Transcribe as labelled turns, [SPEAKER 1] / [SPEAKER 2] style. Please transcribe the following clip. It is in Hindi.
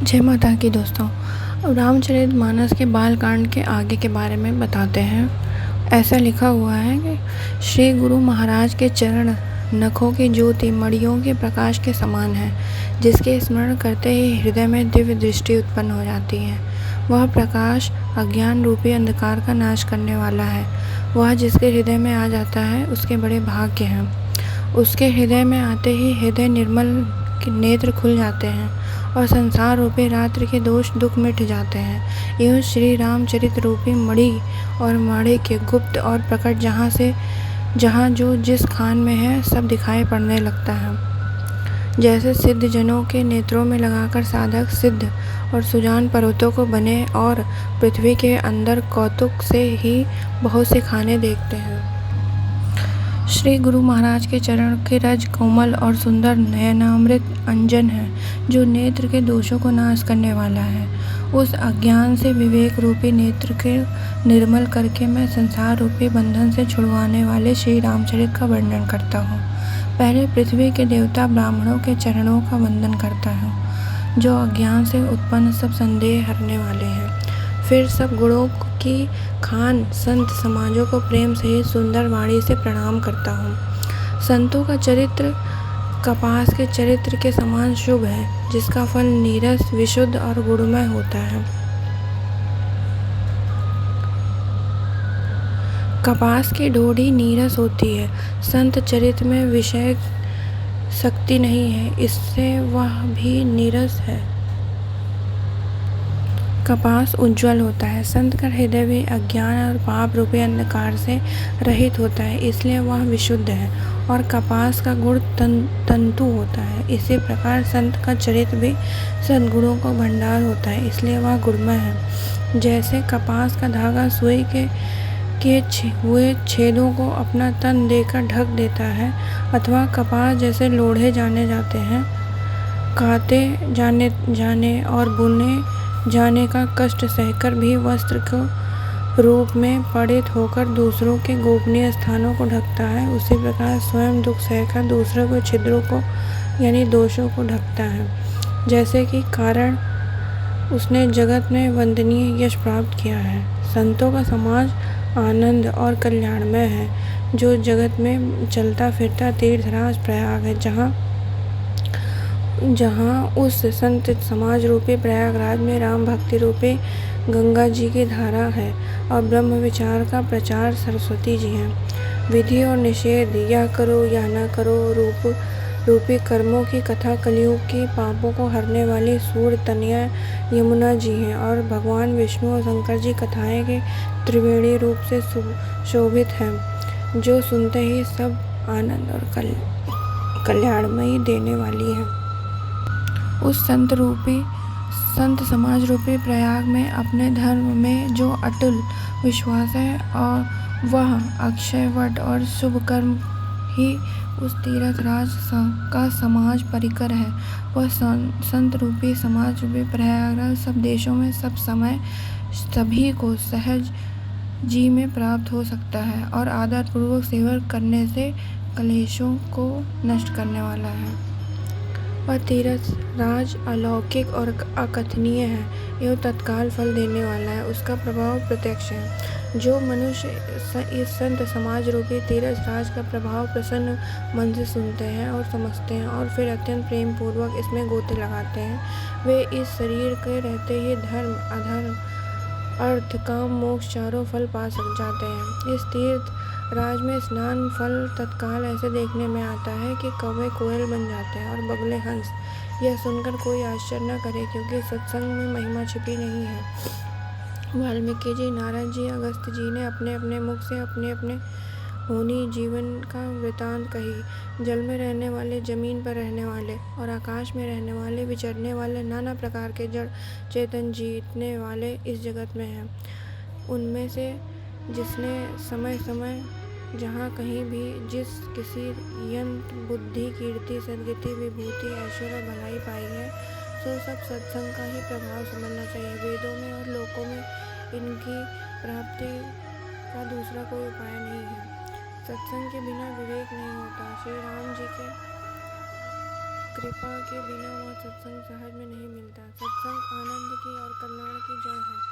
[SPEAKER 1] जय माता की दोस्तों। अब रामचरितमानस के बालकांड के आगे के बारे में बताते हैं। ऐसा लिखा हुआ है कि श्री गुरु महाराज के चरण नखों की ज्योति मणियों के प्रकाश के समान है, जिसके स्मरण करते ही हृदय में दिव्य दृष्टि उत्पन्न हो जाती है। वह प्रकाश अज्ञान रूपी अंधकार का नाश करने वाला है। वह जिसके हृदय में आ जाता है उसके बड़े भाग्य हैं। उसके हृदय में आते ही हृदय निर्मल नेत्र खुल जाते हैं और संसार रूपी रात्रि के दोष दुख मिट जाते हैं। यूँ श्री रामचरित रूपी मणि और माड़े के गुप्त और प्रकट जहाँ जो जिस खान में है सब दिखाई पड़ने लगता है। जैसे सिद्ध जनों के नेत्रों में लगाकर साधक सिद्ध और सुजान पर्वतों को बने और पृथ्वी के अंदर कौतुक से ही बहुत से खाने देखते हैं। श्री गुरु महाराज के चरण के रज कोमल और सुंदर नयनामृत अंजन है, जो नेत्र के दोषों को नाश करने वाला है। उस अज्ञान से विवेक रूपी नेत्र के निर्मल करके मैं संसार रूपी बंधन से छुड़वाने वाले श्री रामचरित का वर्णन करता हूँ। पहले पृथ्वी के देवता ब्राह्मणों के चरणों का वंदन करता हूँ, जो अज्ञान से उत्पन्न सब संदेह हरने वाले हैं। फिर सब गुणों की खान संत समाजों को प्रेम सहित सुंदर वाणी से प्रणाम करता हूँ। संतों का चरित्र कपास के चरित्र के समान शुभ है, जिसका फल नीरस विशुद्ध और गुणमय होता है। कपास की डोरी नीरस होती है। संत चरित्र में विषय शक्ति नहीं है, इससे वह भी नीरस है। कपास उज्ज्वल होता है। संत का हृदय भी अज्ञान और पाप रूपी अंधकार से रहित होता है, इसलिए वह विशुद्ध है। और कपास का गुण तंतु होता है। इसी प्रकार संत का चरित्र भी सद्गुणों का भंडार होता है, इसलिए वह गुणमय है। जैसे कपास का धागा सुई के हुए छेदों को अपना तन देकर ढक देता है, अथवा कपास जैसे लोढ़े जाने जाते हैं, काते जाने और बुने जाने का कष्ट सहकर भी वस्त्र के रूप में पड़ित होकर दूसरों के गोपनीय स्थानों को ढकता है, उसी प्रकार स्वयं दुख सहकर दूसरों के छिद्रों को यानी दोषों को ढकता है। जैसे कि कारण उसने जगत में वंदनीय यश प्राप्त किया है। संतों का समाज आनंद और कल्याणमय है, जो जगत में चलता फिरता तीर्थराज प्रयाग है, जहाँ उस संत समाज रूपी प्रयागराज में राम भक्ति रूपी गंगा जी की धारा है और ब्रह्म विचार का प्रचार सरस्वती जी हैं। विधि और निषेध, या करो या न करो रूपी कर्मों की कथा कलयुग की पापों को हरने वाली सूर तनया यमुना जी हैं और भगवान विष्णु और शंकर जी कथाएं के त्रिवेणी रूप से शोभित हैं, जो सुनते ही सब आनंद और कल्याणमयी देने वाली है। उस संत समाज रूपी प्रयाग में अपने धर्म में जो अटल विश्वास है और वह अक्षय वट और शुभ कर्म ही उस तीर्थ राज का समाज परिकर है। वह संत रूपी समाज रूपी प्रयागराज सब देशों में सब समय सभी को सहज जी में प्राप्त हो सकता है और आदर पूर्वक सेवा करने से कलेशों को नष्ट करने वाला है। वह तीर्थ राज अलौकिक और अकथनीय है, एवं तत्काल फल देने वाला है। उसका प्रभाव प्रत्यक्ष है। जो मनुष्य इस संत समाज रूपी तीर्थ राज का प्रभाव प्रसन्न मन से सुनते हैं और समझते हैं और फिर अत्यंत प्रेम पूर्वक इसमें गोते लगाते हैं, वे इस शरीर के रहते ही धर्म अधर्म अर्थ काम मोक्ष चारों फल पा जाते हैं। इस तीर्थ राज में स्नान फल तत्काल ऐसे देखने में आता है कि कौवे कोयल बन जाते हैं और बगुले हंस। यह सुनकर कोई आश्चर्य न करे, क्योंकि सत्संग में महिमा छिपी नहीं है। वाल्मीकि जी, नारद जी, अगस्त्य जी ने अपने अपने मुख से अपने अपने होनी जीवन का वृतांत कही। जल में रहने वाले, जमीन पर रहने वाले और आकाश में रहने वाले, विचरने वाले नाना प्रकार के जड़ चेतन जीतने वाले इस जगत में हैं। उनमें से जिसने समय समय जहाँ कहीं भी जिस किसी यंत्र बुद्धि कीर्ति सदगति विभूति ऐश्वर्य भलाई पाई है, सो सब सत्संग का ही प्रभाव समझना चाहिए। वेदों में और लोकों में इनकी प्राप्ति का दूसरा कोई उपाय नहीं है। सत्संग के बिना विवेक नहीं होता। श्री राम जी के कृपा के बिना वह सत्संग सहज में नहीं मिलता। सत्संग आनंद की और कल्याण की जड़ है।